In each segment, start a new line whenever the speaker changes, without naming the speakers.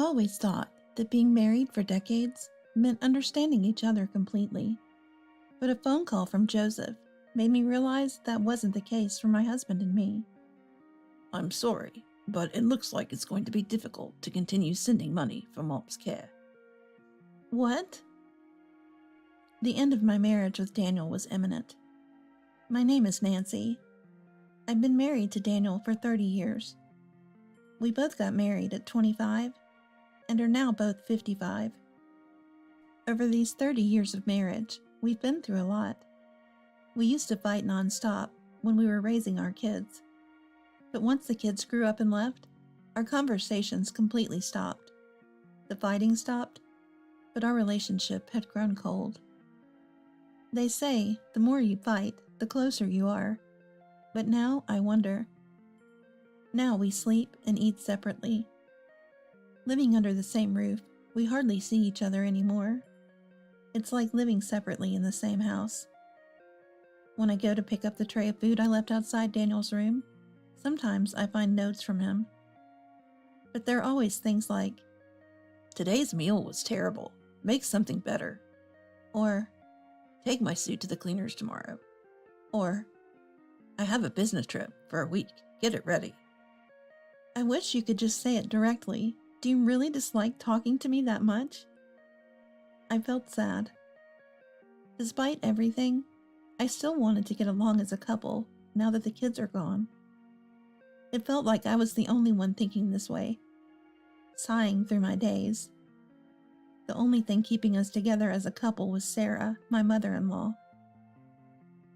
always thought that being married for decades meant understanding each other completely. But a phone call from Joseph made me realize that wasn't the case for my husband and me.
I'm sorry, but it looks like it's going to be difficult to continue sending money for Mom's care.
What? The end of my marriage with Daniel was imminent. My name is Nancy. I've been married to Daniel for 30 years. We both got married at 25 and are now both 55. Over these 30 years of marriage, we've been through a lot. We used to fight nonstop when we were raising our kids. But once the kids grew up and left, our conversations completely stopped. The fighting stopped, but our relationship had grown cold. They say the more you fight, the closer you are. But now I wonder. Now we sleep and eat separately. Living under the same roof, we hardly see each other anymore. It's like living separately in the same house. When I go to pick up the tray of food I left outside Daniel's room, sometimes I find notes from him. But they're always things like,
"Today's meal was terrible. Make something better."
or,
"Take my suit to the cleaners tomorrow."
or,
"I have a business trip for a week. Get it ready."
I wish you could just say it directly. Do you really dislike talking to me that much? I felt sad. Despite everything, I still wanted to get along as a couple now that the kids are gone. It felt like I was the only one thinking this way, sighing through my days. The only thing keeping us together as a couple was Sarah, my mother-in-law.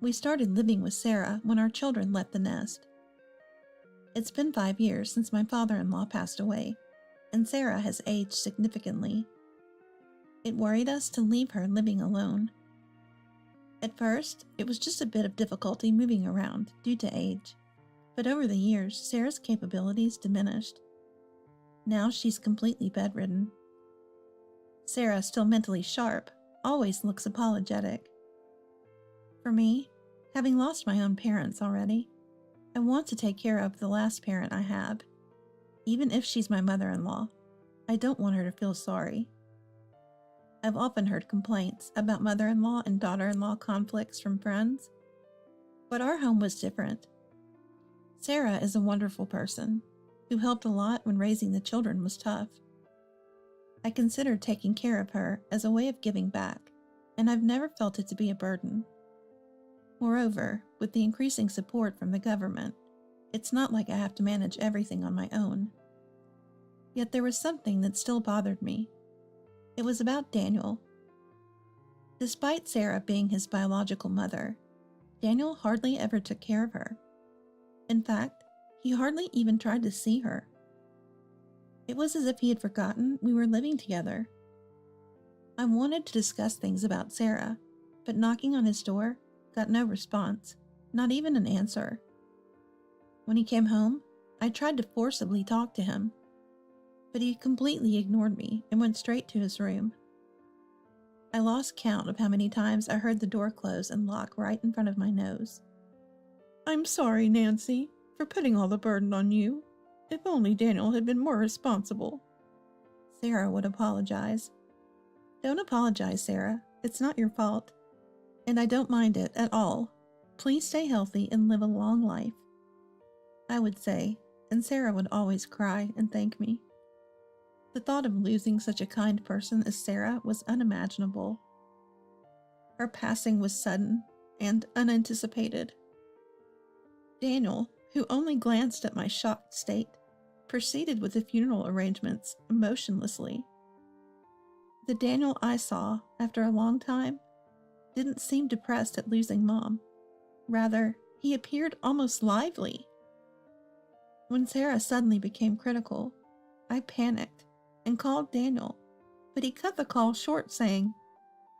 We started living with Sarah when our children left the nest. It's been 5 years since my father-in-law passed away, and Sarah has aged significantly. It worried us to leave her living alone. At first, it was just a bit of difficulty moving around due to age, but over the years, Sarah's capabilities diminished. Now she's completely bedridden. Sarah, still mentally sharp, always looks apologetic. For me, having lost my own parents already, I want to take care of the last parent I have. Even if she's my mother-in-law, I don't want her to feel sorry. I've often heard complaints about mother-in-law and daughter-in-law conflicts from friends, but our home was different. Sarah is a wonderful person who helped a lot when raising the children was tough. I considered taking care of her as a way of giving back, and I've never felt it to be a burden. Moreover, with the increasing support from the government, it's not like I have to manage everything on my own. Yet there was something that still bothered me. It was about Daniel. Despite Sarah being his biological mother, Daniel hardly ever took care of her. In fact, he hardly even tried to see her. It was as if he had forgotten we were living together. I wanted to discuss things about Sarah, but knocking on his door got no response, not even an answer. When he came home, I tried to forcibly talk to him, but he completely ignored me and went straight to his room. I lost count of how many times I heard the door close and lock right in front of my nose. "I'm sorry, Nancy, for putting all the burden on you. If only Daniel had been more responsible." Sarah would apologize. "Don't apologize, Sarah. It's not your fault. And I don't mind it at all. Please stay healthy and live a long life," I would say, and Sarah would always cry and thank me. The thought of losing such a kind person as Sarah was unimaginable. Her passing was sudden and unanticipated. Daniel, who only glanced at my shocked state, proceeded with the funeral arrangements emotionlessly. The Daniel I saw after a long time didn't seem depressed at losing Mom. Rather, he appeared almost lively. When Sarah suddenly became critical, I panicked and called Daniel, but he cut the call short, saying,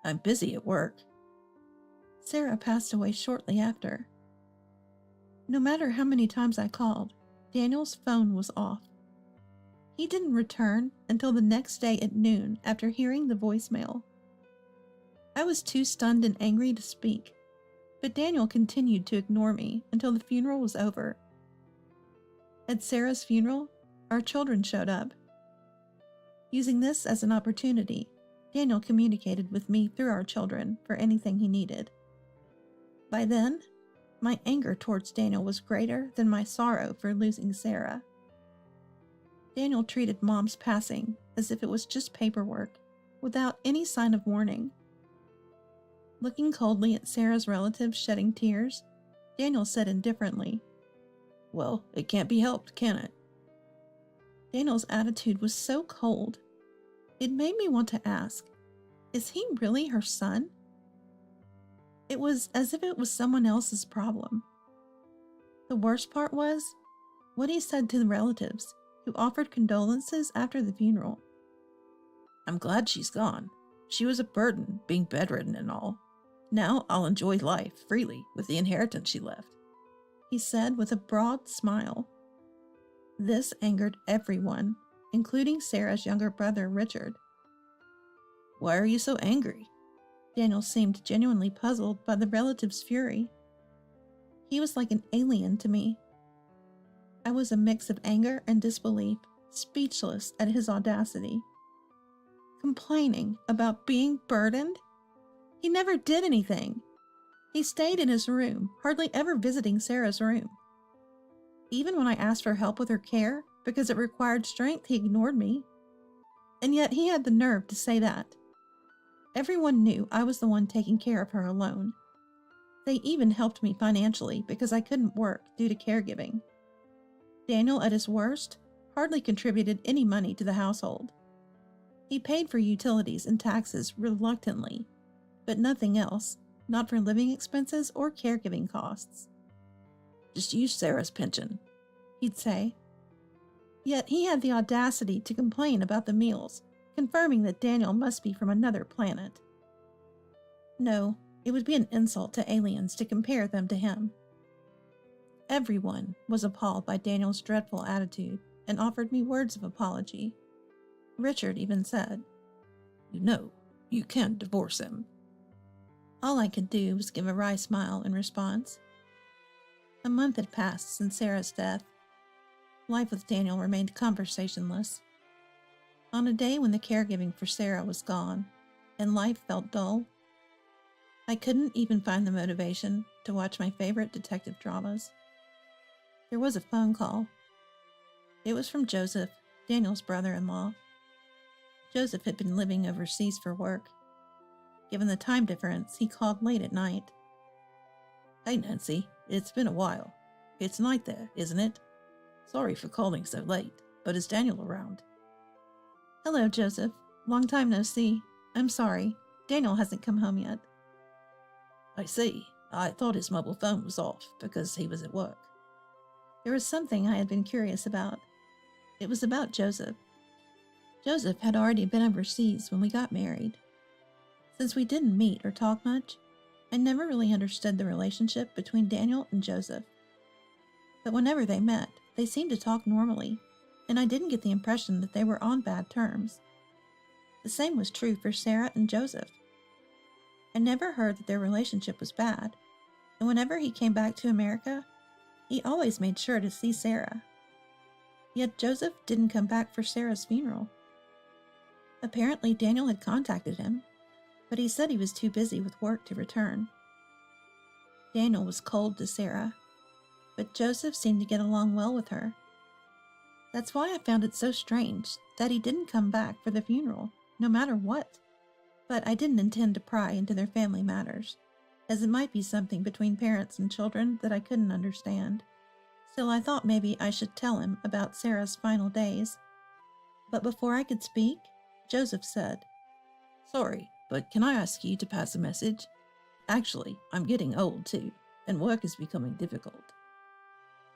"I'm busy at work."
Sarah passed away shortly after. No matter how many times I called, Daniel's phone was off. He didn't return until the next day at noon after hearing the voicemail. I was too stunned and angry to speak, but Daniel continued to ignore me until the funeral was over. At Sarah's funeral, our children showed up. Using this as an opportunity, Daniel communicated with me through our children for anything he needed. By then, my anger towards Daniel was greater than my sorrow for losing Sarah. Daniel treated Mom's passing as if it was just paperwork, without any sign of warning. Looking coldly at Sarah's relatives shedding tears, Daniel said indifferently,
"Well, it can't be helped, can it?"
Daniel's attitude was so cold. It made me want to ask, is he really her son? It was as if it was someone else's problem. The worst part was what he said to the relatives who offered condolences after the funeral.
"I'm glad she's gone. She was a burden, being bedridden and all. Now I'll enjoy life freely with the inheritance she left,"
he said with a broad smile. This angered everyone, including Sarah's younger brother, Richard.
"Why are you so angry?"
Daniel seemed genuinely puzzled by the relative's fury. He was like an alien to me. I was a mix of anger and disbelief, speechless at his audacity. Complaining about being burdened? He never did anything. He stayed in his room, hardly ever visiting Sarah's room. Even when I asked for help with her care, because it required strength, he ignored me. And yet he had the nerve to say that. Everyone knew I was the one taking care of her alone. They even helped me financially because I couldn't work due to caregiving. Daniel, at his worst, hardly contributed any money to the household. He paid for utilities and taxes reluctantly, but nothing else, not for living expenses or caregiving costs.
"Just use Sarah's pension,"
he'd say. Yet he had the audacity to complain about the meals, confirming that Daniel must be from another planet. No, it would be an insult to aliens to compare them to him. Everyone was appalled by Daniel's dreadful attitude and offered me words of apology. Richard even said,
"You know, you can divorce him."
All I could do was give a wry smile in response. A month had passed since Sarah's death. Life with Daniel remained conversationless. On a day when the caregiving for Sarah was gone and life felt dull, I couldn't even find the motivation to watch my favorite detective dramas. There was a phone call. It was from Joseph, Daniel's brother-in-law. Joseph had been living overseas for work. Given the time difference, he called late at night.
"Hey, Nancy, it's been a while. It's night there, isn't it? Sorry for calling so late, but is Daniel around?"
"Hello, Joseph. Long time no see. I'm sorry. Daniel hasn't come home yet."
"I see. I thought his mobile phone was off because he was at work."
There was something I had been curious about. It was about Joseph. Joseph had already been overseas when we got married. Since we didn't meet or talk much, I never really understood the relationship between Daniel and Joseph. But whenever they met, they seemed to talk normally, and I didn't get the impression that they were on bad terms. The same was true for Sarah and Joseph. I never heard that their relationship was bad, and whenever he came back to America, he always made sure to see Sarah. Yet Joseph didn't come back for Sarah's funeral. Apparently Daniel had contacted him, but he said he was too busy with work to return. Daniel was cold to Sarah, but Joseph seemed to get along well with her. That's why I found it so strange that he didn't come back for the funeral, no matter what. But I didn't intend to pry into their family matters, as it might be something between parents and children that I couldn't understand. Still, I thought maybe I should tell him about Sarah's final days. But before I could speak, Joseph said,
"Sorry, but can I ask you to pass a message? Actually, I'm getting old too, and work is becoming difficult."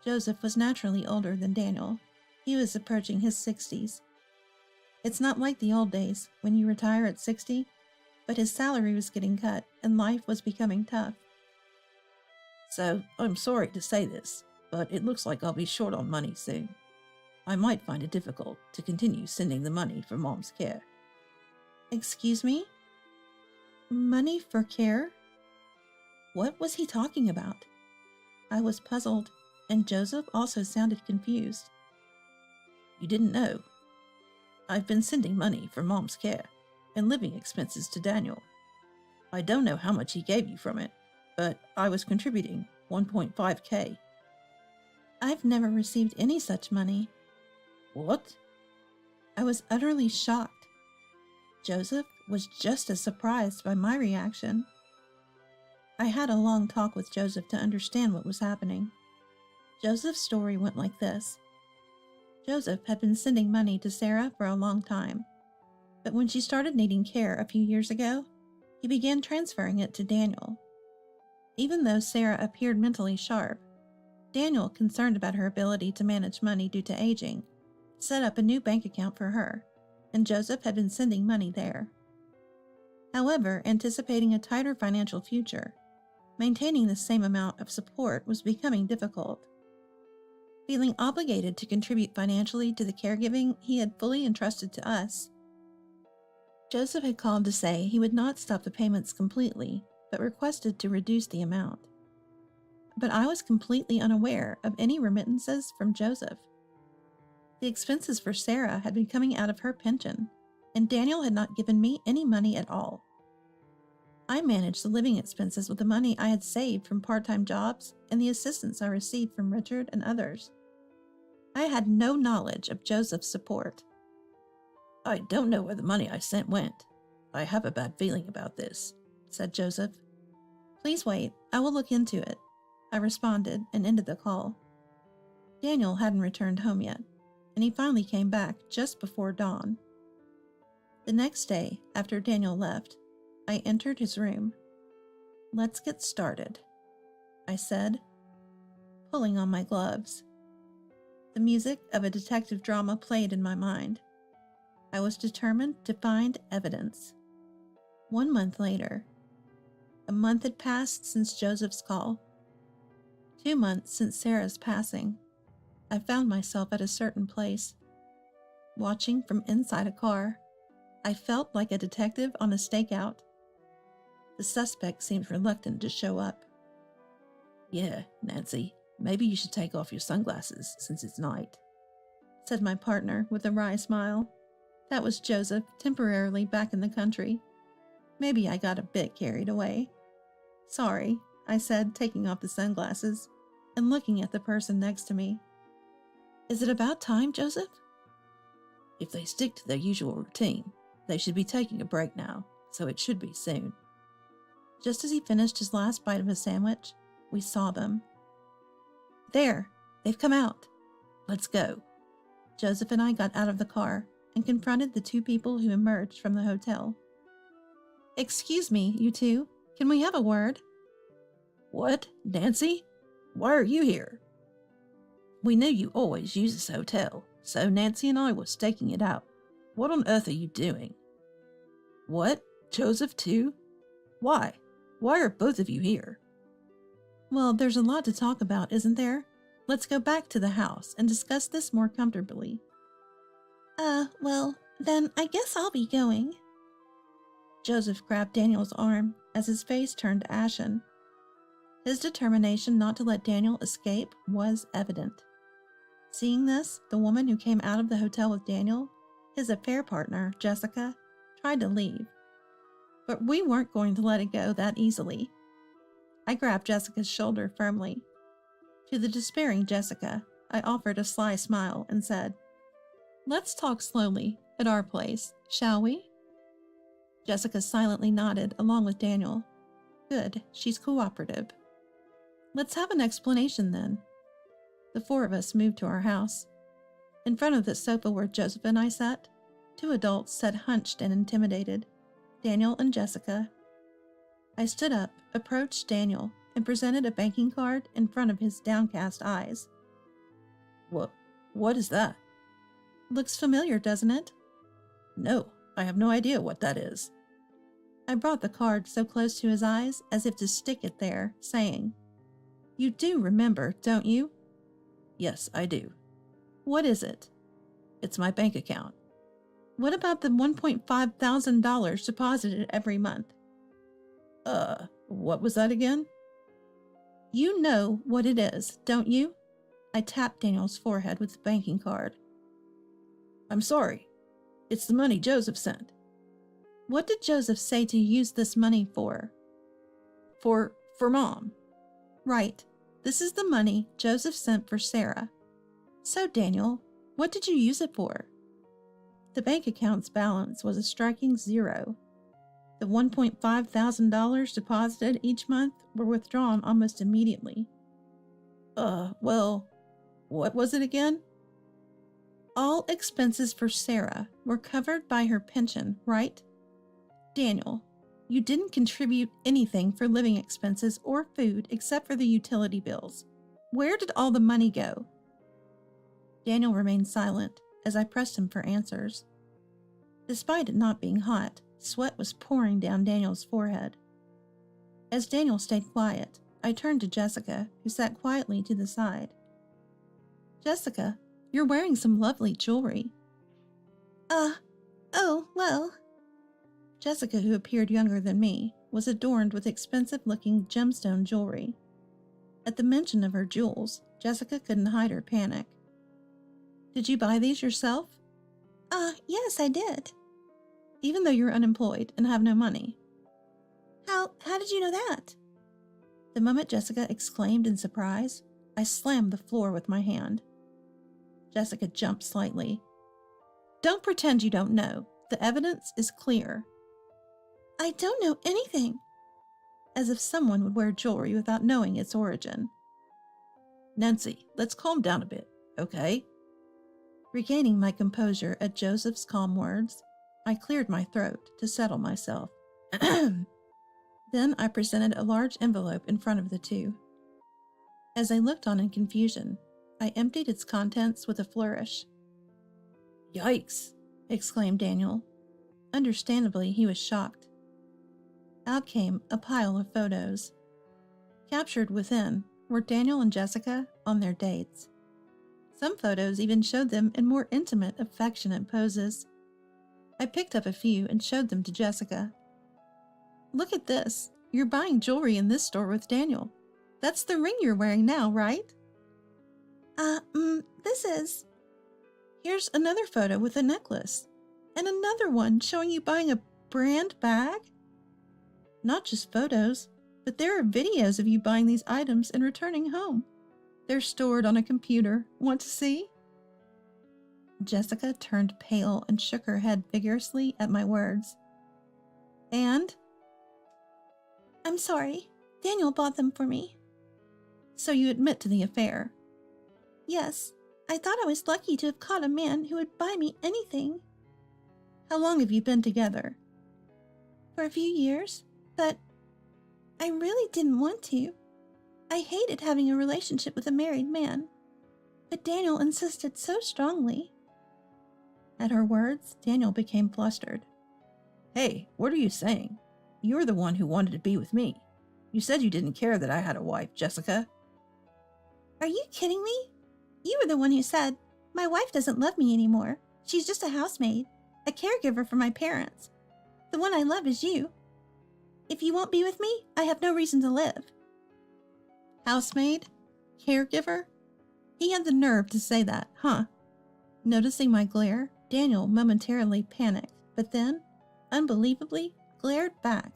Joseph was naturally older than Daniel. He was approaching his 60s. It's not like the old days, when you retire at 60, but his salary was getting cut and life was becoming tough.
"So, I'm sorry to say this, but it looks like I'll be short on money soon. I might find it difficult to continue sending the money for Mom's care."
Excuse me? Money for care? What was he talking about? I was puzzled, and Joseph also sounded confused.
"You didn't know?" I've been sending money for Mom's care and living expenses to Daniel. I don't know how much he gave you from it, but I was contributing 1.5K.
I've never received any such money.
What?
I was utterly shocked. Joseph was just as surprised by my reaction. I had a long talk with Joseph to understand what was happening. Joseph's story went like this. Joseph had been sending money to Sarah for a long time, but when she started needing care a few years ago, he began transferring it to Daniel. Even though Sarah appeared mentally sharp, Daniel, concerned about her ability to manage money due to aging, set up a new bank account for her, and Joseph had been sending money there. However, anticipating a tighter financial future, maintaining the same amount of support was becoming difficult. Feeling obligated to contribute financially to the caregiving he had fully entrusted to us, Joseph had called to say he would not stop the payments completely, but requested to reduce the amount. But I was completely unaware of any remittances from Joseph. The expenses for Sarah had been coming out of her pension, and Daniel had not given me any money at all. I managed the living expenses with the money I had saved from part-time jobs and the assistance I received from Richard and others. I had no knowledge of Joseph's support.
I don't know where the money I sent went. I have a bad feeling about this, said Joseph.
Please wait, I will look into it, I responded and ended the call. Daniel hadn't returned home yet, and he finally came back just before dawn. The next day, after Daniel left, I entered his room. Let's get started, I said, pulling on my gloves. The music of a detective drama played in my mind. I was determined to find evidence. 1 month later. A month had passed since Joseph's call. 2 months since Sarah's passing. I found myself at a certain place. Watching from inside a car, I felt like a detective on a stakeout. The suspect seemed reluctant to show up.
Yeah, Nancy, maybe you should take off your sunglasses since it's night,
said my partner with a wry smile. That was Joseph, temporarily back in the country. Maybe I got a bit carried away. Sorry, I said, taking off the sunglasses and looking at the person next to me. Is it about time, Joseph?
If they stick to their usual routine, they should be taking a break now, so it should be soon.
Just as he finished his last bite of his sandwich, we saw them. There, they've come out.
Let's go.
Joseph and I got out of the car and confronted the 2 people who emerged from the hotel. Excuse me, you 2. Can we have a word?
What, Nancy? Why are you here? We knew you always use this hotel, so Nancy and I were staking it out. What on earth are you doing? What? Joseph too? Why? Why are both of you here?
Well, there's a lot to talk about, isn't there? Let's go back to the house and discuss this more comfortably. Well, then I guess I'll be going. Joseph grabbed Daniel's arm as his face turned ashen. His determination not to let Daniel escape was evident. Seeing this, the woman who came out of the hotel with Daniel, his affair partner, Jessica, tried to leave. But we weren't going to let it go that easily. I grabbed Jessica's shoulder firmly. To the despairing Jessica, I offered a sly smile and said, "Let's talk slowly at our place, shall we?" Jessica silently nodded along with Daniel. Good, she's cooperative. Let's have an explanation then. The 4 of us moved to our house. In front of the sofa where Joseph and I sat, 2 adults sat hunched and intimidated, Daniel and Jessica. I stood up, approached Daniel, and presented a banking card in front of his downcast eyes.
What is that?
Looks familiar, doesn't it?
No, I have no idea what that is.
I brought the card so close to his eyes as if to stick it there, saying, "You do remember, don't you?"
Yes, I do.
What is it?
It's my bank account.
What about the $1,500 deposited every month?
What was that again?
You know what it is, don't you? I tapped Daniel's forehead with the banking card.
I'm sorry. It's the money Joseph sent.
What did Joseph say to use this money for?
For Mom.
Right. This is the money Joseph sent for Sarah. So, Daniel, what did you use it for? The bank account's balance was a striking zero. The $1.5 thousand deposited each month were withdrawn almost immediately.
Well, what was it again?
All expenses for Sarah were covered by her pension, right? Daniel, you didn't contribute anything for living expenses or food except for the utility bills. Where did all the money go? Daniel remained silent as I pressed him for answers. Despite it not being hot, sweat was pouring down Daniel's forehead. As Daniel stayed quiet, I turned to Jessica, who sat quietly to the side. Jessica, you're wearing some lovely jewelry. Oh, well. Jessica, who appeared younger than me, was adorned with expensive-looking gemstone jewelry. At the mention of her jewels, Jessica couldn't hide her panic. Did you buy these yourself? Yes, I did. Even though you're unemployed and have no money. How did you know that? The moment Jessica exclaimed in surprise, I slammed the floor with my hand. Jessica jumped slightly. Don't pretend you don't know. The evidence is clear. I don't know anything. As if someone would wear jewelry without knowing its origin.
Nancy, let's calm down a bit, okay?
Regaining my composure at Joseph's calm words, I cleared my throat to settle myself. Then I presented a large envelope in front of the two. As I looked on in confusion, I emptied its contents with a flourish.
Yikes,
exclaimed Daniel. Understandably, he was shocked. Out came a pile of photos. Captured within were Daniel and Jessica on their dates. Some photos even showed them in more intimate, affectionate poses. I picked up a few and showed them to Jessica. Look at this. You're buying jewelry in this store with Daniel. That's the ring you're wearing now, right? This is... Here's another photo with a necklace. And another one showing you buying a brand bag. Not just photos, but there are videos of you buying these items and returning home. They're stored on a computer. Want to see? Jessica turned pale and shook her head vigorously at my words. And? I'm sorry. Daniel bought them for me. So you admit to the affair? Yes. I thought I was lucky to have caught a man who would buy me anything. How long have you been together? For a few years, but I really didn't want to. I hated having a relationship with a married man, but Daniel insisted so strongly. At her words, Daniel became flustered.
Hey, what are you saying? You're the one who wanted to be with me. You said you didn't care that I had a wife, Jessica.
Are you kidding me? You were the one who said, my wife doesn't love me anymore. She's just a housemaid, a caregiver for my parents. The one I love is you. If you won't be with me, I have no reason to live. Housemaid? Caregiver? He had the nerve to say that, huh? Noticing my glare, Daniel momentarily panicked, but then, unbelievably, glared back.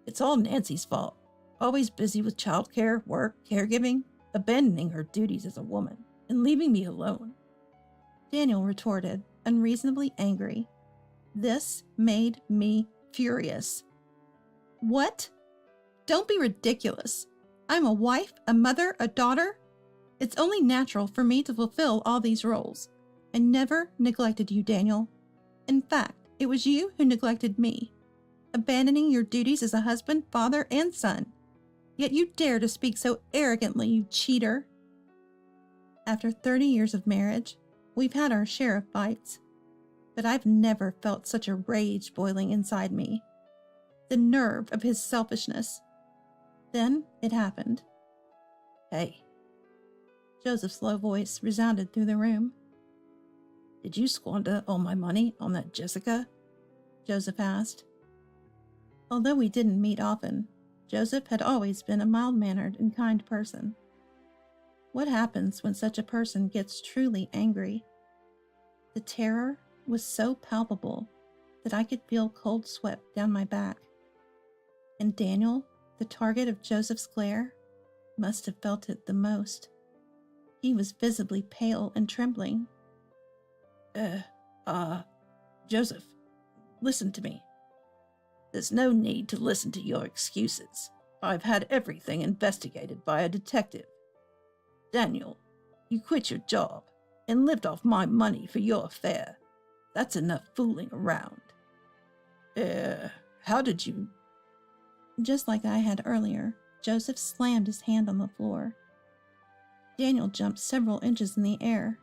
It's all Nancy's fault. Always busy with childcare, work, caregiving, abandoning her duties as a woman, and leaving me alone.
Daniel retorted, unreasonably angry. This made me furious. What? Don't be ridiculous. I'm a wife, a mother, a daughter. It's only natural for me to fulfill all these roles. I never neglected you, Daniel. In fact, it was you who neglected me, abandoning your duties as a husband, father, and son. Yet you dare to speak so arrogantly, you cheater. After 30 years of marriage, we've had our share of fights, but I've never felt such a rage boiling inside me. The nerve of his selfishness. Then it happened.
Hey.
Joseph's low voice resounded through the room.
Did you squander all my money on that Jessica?
Joseph asked. Although we didn't meet often, Joseph had always been a mild-mannered and kind person. What happens when such a person gets truly angry? The terror, was so palpable that I could feel cold sweat down my back. And Daniel, the target of Joseph's glare, must have felt it the most. He was visibly pale and trembling.
Joseph, listen to me. There's no need to listen to your excuses. I've had everything investigated by a detective. Daniel, you quit your job and lived off my money for your affair. That's enough fooling around. How did you...
Just like I had earlier, Joseph slammed his hand on the floor. Daniel jumped several inches in the air.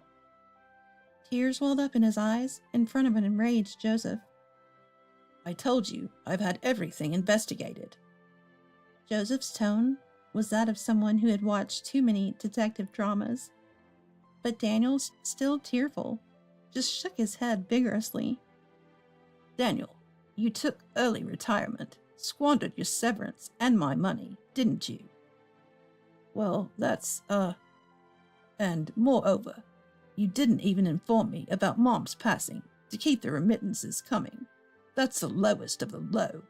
Tears welled up in his eyes in front of an enraged Joseph.
I told you I've had everything investigated.
Joseph's tone was that of someone who had watched too many detective dramas. But Daniel, still tearful, just shook his head vigorously.
Daniel, you took early retirement, squandered your severance and my money, didn't you? Well, that's, and moreover, you didn't even inform me about Mom's passing to keep the remittances coming. That's the lowest of the low.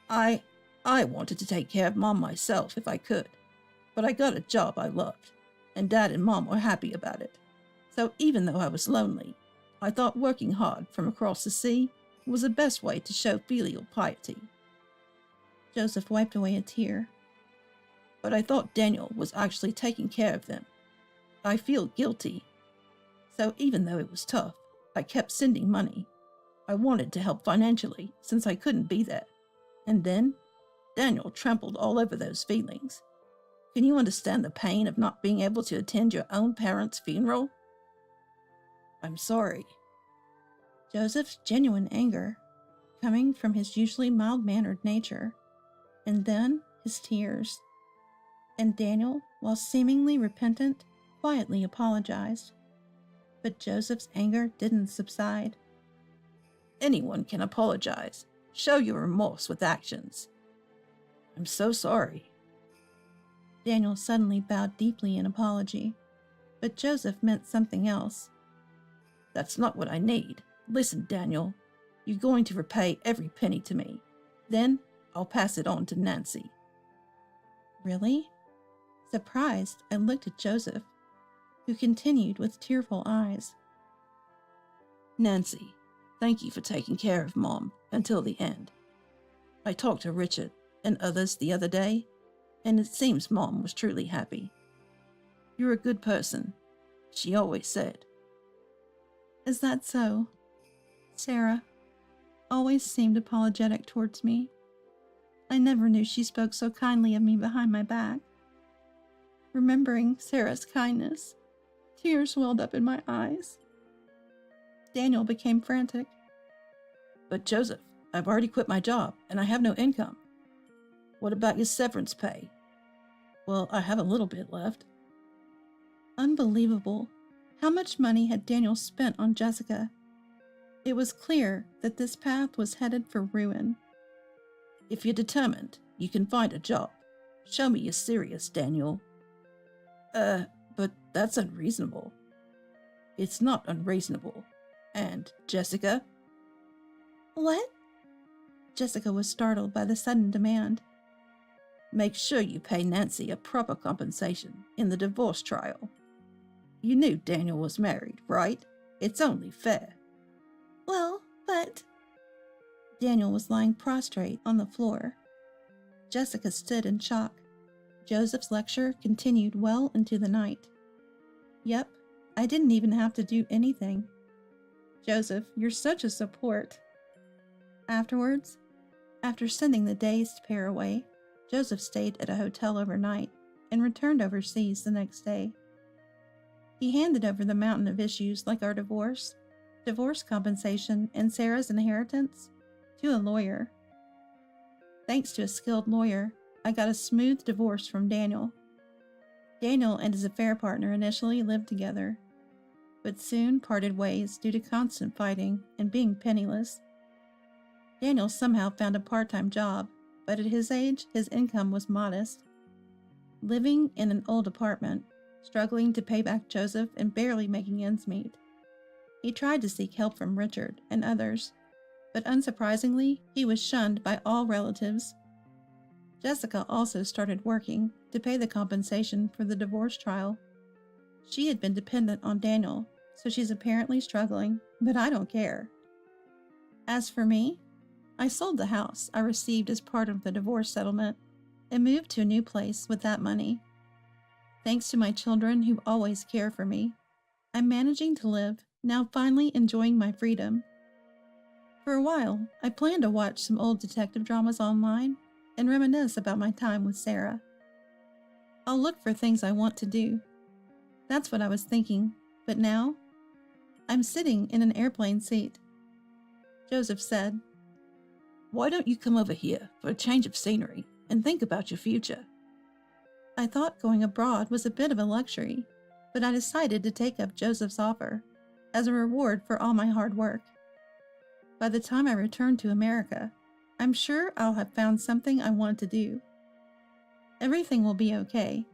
I wanted to take care of Mom myself if I could, but I got a job I loved, and Dad and Mom were happy about it. So even though I was lonely, I thought working hard from across the sea was the best way to show filial piety.
Joseph wiped away a tear.
But I thought Daniel was actually taking care of them. I feel guilty. So even though it was tough, I kept sending money. I wanted to help financially since I couldn't be there. And then Daniel trampled all over those feelings. Can you understand the pain of not being able to attend your own parents' funeral? I'm sorry.
Joseph's genuine anger, coming from his usually mild-mannered nature, and then his tears. And Daniel, while seemingly repentant, quietly apologized. But Joseph's anger didn't subside.
Anyone can apologize. Show your remorse with actions. I'm so sorry.
Daniel suddenly bowed deeply in apology, but Joseph meant something else.
That's not what I need. Listen, Daniel, you're going to repay every penny to me. Then I'll pass it on to Nancy.
Really? Surprised, I looked at Joseph, who continued with tearful eyes.
Nancy, thank you for taking care of Mom until the end. I talked to Richard and others the other day, and it seems Mom was truly happy. You're a good person, she always said.
Is that so? Sarah always seemed apologetic towards me. I never knew she spoke so kindly of me behind my back. Remembering Sarah's kindness, tears welled up in my eyes. Daniel became frantic.
But Joseph, I've already quit my job and I have no income. What about your severance pay? Well, I have a little bit left.
Unbelievable. How much money had Daniel spent on Jessica? It was clear that this path was headed for ruin.
If you're determined, you can find a job. Show me you're serious, Daniel. But that's unreasonable. It's not unreasonable. And Jessica?
What? Jessica was startled by the sudden demand.
Make sure you pay Nancy a proper compensation in the divorce trial. You knew Daniel was married, right? It's only fair.
Well, but... Daniel was lying prostrate on the floor. Jessica stood in shock. Joseph's lecture continued well into the night. Yep, I didn't even have to do anything. Joseph, you're such a support. Afterwards, after sending the dazed pair away, Joseph stayed at a hotel overnight and returned overseas the next day. He handed over the mountain of issues like our divorce compensation, and Sarah's inheritance to a lawyer. Thanks to a skilled lawyer, I got a smooth divorce from Daniel. Daniel and his affair partner initially lived together, but soon parted ways due to constant fighting and being penniless. Daniel somehow found a part-time job, but at his age, his income was modest. Living in an old apartment, struggling to pay back Joseph and barely making ends meet. He tried to seek help from Richard and others, but unsurprisingly, he was shunned by all relatives. Jessica also started working to pay the compensation for the divorce trial. She had been dependent on Daniel, so she's apparently struggling, but I don't care. As for me, I sold the house I received as part of the divorce settlement and moved to a new place with that money. Thanks to my children who always care for me, I'm managing to live, now finally enjoying my freedom. For a while, I plan to watch some old detective dramas online and reminisce about my time with Sarah. I'll look for things I want to do. That's what I was thinking, but now, I'm sitting in an airplane seat. Joseph said,
Why don't you come over here for a change of scenery and think about your future?
I thought going abroad was a bit of a luxury, but I decided to take up Joseph's offer as a reward for all my hard work. By the time I return to America, I'm sure I'll have found something I want to do. Everything will be okay,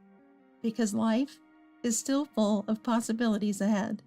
because life is still full of possibilities ahead.